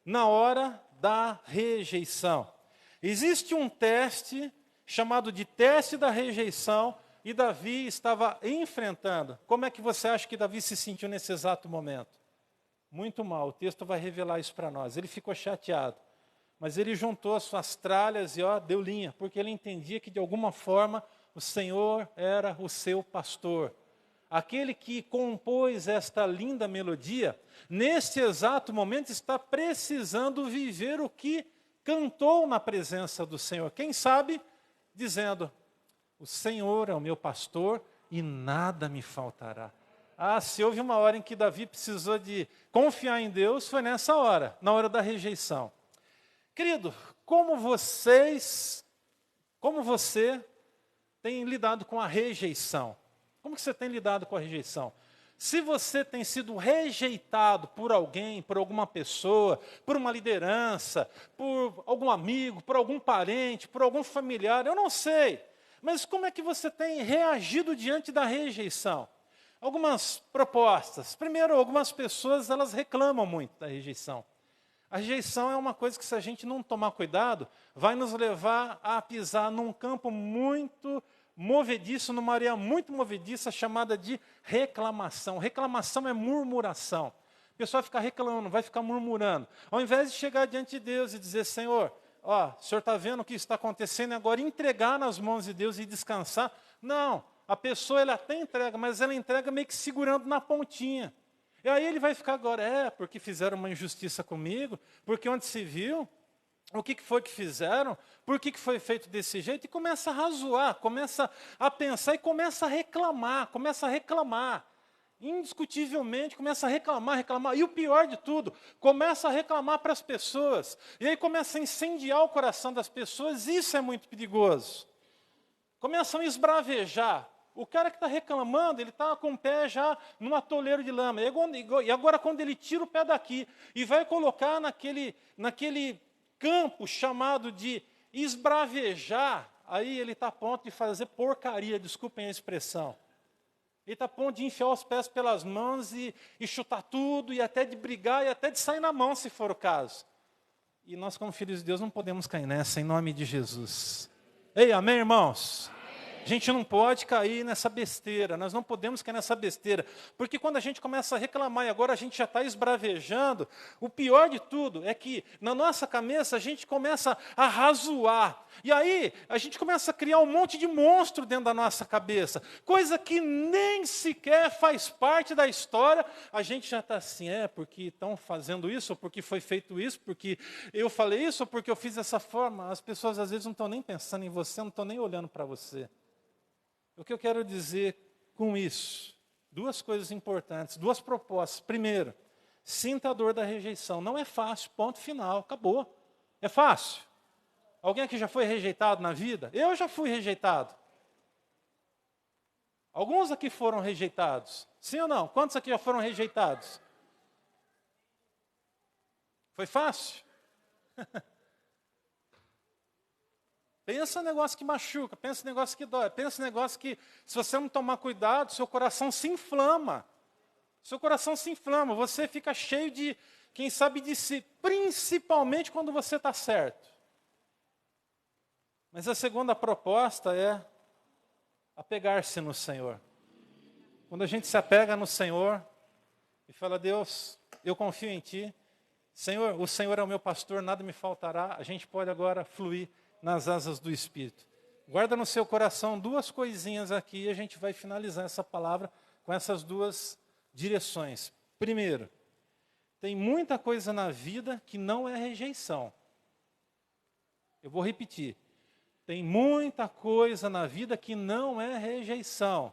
na hora da rejeição. Existe um teste chamado de teste da rejeição e Davi estava enfrentando. Como é que você acha que Davi se sentiu nesse exato momento? Muito mal, o texto vai revelar isso para nós. Ele ficou chateado. Mas ele juntou as suas tralhas e deu linha, porque ele entendia que de alguma forma o Senhor era o seu pastor. Aquele que compôs esta linda melodia, neste exato momento está precisando viver o que cantou na presença do Senhor. Quem sabe, dizendo, o Senhor é o meu pastor e nada me faltará. Ah, se houve uma hora em que Davi precisou de confiar em Deus, foi nessa hora, na hora da rejeição. Querido, como você tem lidado com a rejeição? Como que você tem lidado com a rejeição? Se você tem sido rejeitado por alguém, por alguma pessoa, por uma liderança, por algum amigo, por algum parente, por algum familiar, eu não sei. Mas como é que você tem reagido diante da rejeição? Algumas propostas. Primeiro, algumas pessoas elas reclamam muito da rejeição. A rejeição é uma coisa que, se a gente não tomar cuidado, vai nos levar a pisar num campo muito movediço, numa areia muito movediça, chamada de reclamação. Reclamação é murmuração. A pessoa fica reclamando, vai ficar murmurando. Ao invés de chegar diante de Deus e dizer, Senhor, ó, o Senhor está vendo o que está acontecendo, agora entregar nas mãos de Deus e descansar. Não, a pessoa ela até entrega, mas ela entrega meio que segurando na pontinha. E aí ele vai ficar agora, porque fizeram uma injustiça comigo, porque onde se viu, o que foi que fizeram, por que foi feito desse jeito, e começa a razoar, começa a pensar e começa a reclamar. Indiscutivelmente, começa a reclamar. E o pior de tudo, começa a reclamar para as pessoas. E aí começa a incendiar o coração das pessoas, e isso é muito perigoso. Começam a esbravejar. O cara que está reclamando, ele está com o pé já num atoleiro de lama. E agora, quando ele tira o pé daqui e vai colocar naquele campo chamado de esbravejar, aí ele está a ponto de fazer porcaria, desculpem a expressão. Ele está a ponto de enfiar os pés pelas mãos e chutar tudo, e até de brigar, e até de sair na mão, se for o caso. E nós, como filhos de Deus, não podemos cair nessa, em nome de Jesus. Ei, amém, irmãos? A gente não pode cair nessa besteira, nós não podemos cair nessa besteira, porque quando a gente começa a reclamar e agora a gente já está esbravejando, o pior de tudo é que na nossa cabeça a gente começa a razoar, e aí a gente começa a criar um monte de monstro dentro da nossa cabeça, coisa que nem sequer faz parte da história, a gente já está assim, porque estão fazendo isso, ou porque foi feito isso, porque eu falei isso, ou porque eu fiz dessa forma. As pessoas às vezes não estão nem pensando em você, não estão nem olhando para você. O que eu quero dizer com isso? Duas coisas importantes, duas propostas. Primeiro, sinta a dor da rejeição. Não é fácil, ponto final, acabou. É fácil? Alguém aqui já foi rejeitado na vida? Eu já fui rejeitado. Alguns aqui foram rejeitados. Sim ou não? Quantos aqui já foram rejeitados? Foi fácil? Pensa no negócio que machuca, pensa no negócio que dói, pensa no negócio que, se você não tomar cuidado, seu coração se inflama. Seu coração se inflama, você fica cheio de, quem sabe, de si, principalmente quando você está certo. Mas a segunda proposta é apegar-se no Senhor. Quando a gente se apega no Senhor e fala, Deus, eu confio em Ti, Senhor, o Senhor é o meu pastor, nada me faltará, a gente pode agora fluir nas asas do Espírito. Guarda no seu coração duas coisinhas aqui e a gente vai finalizar essa palavra com essas duas direções. Primeiro, tem muita coisa na vida que não é rejeição. Eu vou repetir. Tem muita coisa na vida que não é rejeição.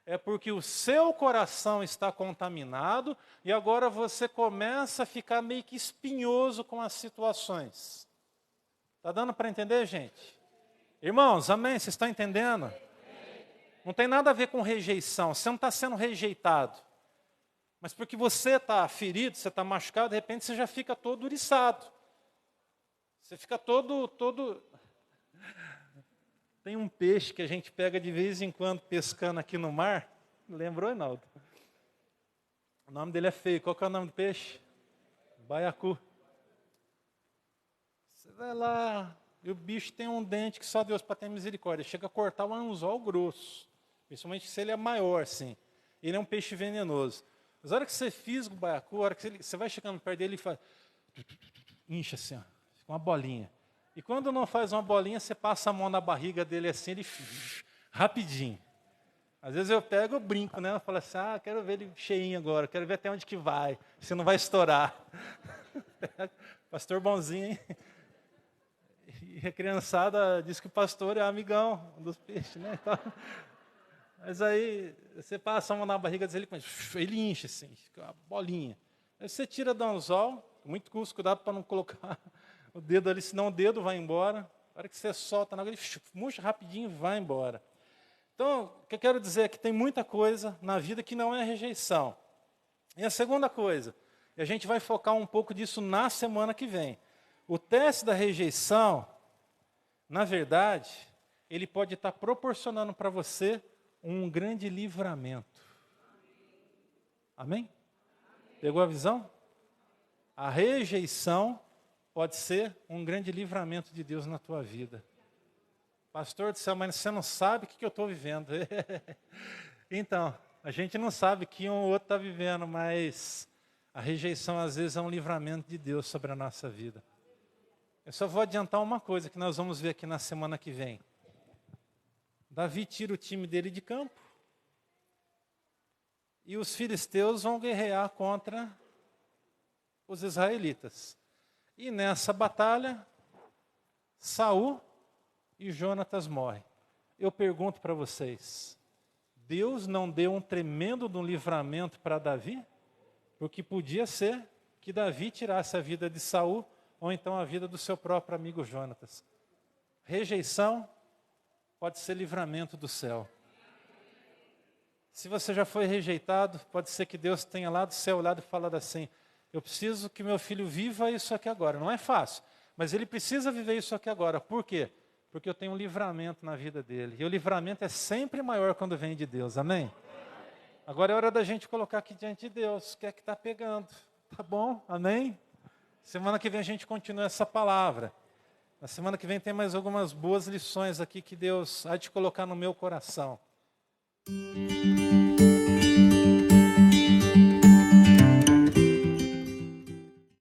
É porque o seu coração está contaminado e agora você começa a ficar meio que espinhoso com as situações. Está dando para entender, gente? Irmãos, amém? Vocês estão entendendo? Não tem nada a ver com rejeição. Você não está sendo rejeitado. Mas porque você está ferido, você está machucado, de repente você já fica todo uriçado. Você fica todo... Tem um peixe que a gente pega de vez em quando pescando aqui no mar. Lembrou, Reinaldo? O nome dele é feio. Qual que é o nome do peixe? Baiacu. Você vai lá, e o bicho tem um dente que só Deus para ter misericórdia. Chega a cortar um anzol grosso. Principalmente se ele é maior, assim. Ele é um peixe venenoso. Mas a hora que você fisga o baiacu, a hora que você vai chegando perto dele, ele faz... Incha assim, ó, fica uma bolinha. E quando não faz uma bolinha, você passa a mão na barriga dele assim, ele rapidinho. Às vezes eu pego, eu brinco, né? Eu falo assim, quero ver ele cheinho agora, quero ver até onde que vai, se não vai estourar. Pastor bonzinho, hein? E a criançada diz que o pastor é amigão dos peixes, né? Então, mas aí você passa a mão na barriga dele, ele enche assim, fica uma bolinha. Aí você tira do anzol, muito cuidado para não colocar o dedo ali, senão o dedo vai embora. Na hora que você solta na água, ele murcha rapidinho e vai embora. Então, o que eu quero dizer é que tem muita coisa na vida que não é rejeição. E a segunda coisa, e a gente vai focar um pouco disso na semana que vem. O teste da rejeição, na verdade, ele pode estar proporcionando para você um grande livramento. Amém? Pegou a visão? A rejeição pode ser um grande livramento de Deus na tua vida. Pastor do céu, mas você não sabe o que eu estou vivendo. Então, a gente não sabe o que um ou outro está vivendo, mas a rejeição às vezes é um livramento de Deus sobre a nossa vida. Eu só vou adiantar uma coisa que nós vamos ver aqui na semana que vem. Davi tira o time dele de campo e os filisteus vão guerrear contra os israelitas. E nessa batalha, Saul e Jonatas morrem. Eu pergunto para vocês, Deus não deu um tremendo de um livramento para Davi? Porque podia ser que Davi tirasse a vida de Saul ou então a vida do seu próprio amigo Jonatas. Rejeição pode ser livramento do céu. Se você já foi rejeitado, pode ser que Deus tenha lá do céu olhado e falado assim, eu preciso que meu filho viva isso aqui agora. Não é fácil, mas ele precisa viver isso aqui agora. Por quê? Porque eu tenho um livramento na vida dele. E o livramento é sempre maior quando vem de Deus. Amém? Agora é hora da gente colocar aqui diante de Deus. O que é que está pegando? Tá bom? Amém? Semana que vem a gente continua essa palavra. Na semana que vem tem mais algumas boas lições aqui que Deus há de colocar no meu coração.